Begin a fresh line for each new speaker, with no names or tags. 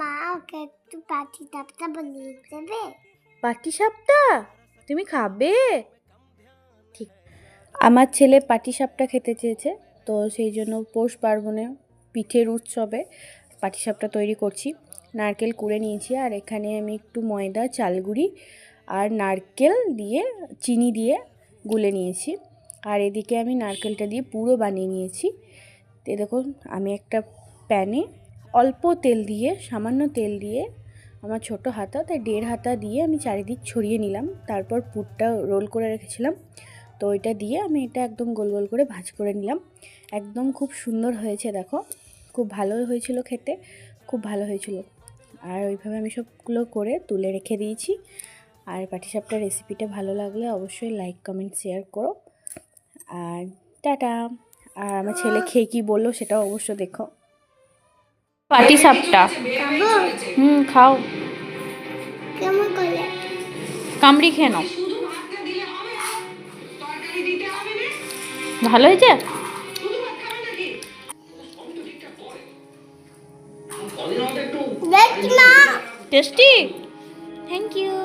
মা ওকে একটু পাটিসাপটা বানিয়ে দেবে?
পাটিসাপটা তুমি খাবে? ঠিক, আমার ছেলে পাটিসাপটা খেতে চেয়েছে, তো সেই জন্য পৌষ পার্বণে পিঠের উৎসবে পাটিসাপটা তৈরি করছি। নারকেল কুড়ে নিয়েছি, আর এখানে আমি একটু ময়দা, চালগুঁড়ি আর নারকেল দিয়ে চিনি দিয়ে গুলে নিয়েছি। আর এদিকে আমি নারকেলটা দিয়ে পুরো বানিয়ে নিয়েছি। তো দেখুন, আমি একটা প্যানে অল্প তেল দিয়ে, সামান্য তেল দিয়ে, আমার ছোট হাতা তাই 1.5 হাতা দিয়ে আমি চারিদিক ছড়িয়ে নিলাম। তারপর পুরটা রোল করে রেখেছিলাম, তো ওইটা দিয়ে আমি এটা একদম গোল গোল করে ভাঁজ করে নিলাম। একদম খুব সুন্দর হয়েছে, দেখো খুব ভালো হয়েছিল খেতে, খুব ভালো হয়েছিল। আর ওইভাবে আমি সবগুলো করে তুলে রেখে দিয়েছি। আর পাটিসাপটার রেসিপিটা ভালো লাগলে অবশ্যই লাইক, কমেন্ট, শেয়ার করো। আর টাটা। আর আমার ছেলে খেয়ে কি বললো সেটাও অবশ্য দেখো। পাটিসাপটা
খাবো?
খাও,
কেমন করে?
কামড়ি খেয়ে নাও। ভালো হয়েছে?
দেখ না।
Tasty, thank you.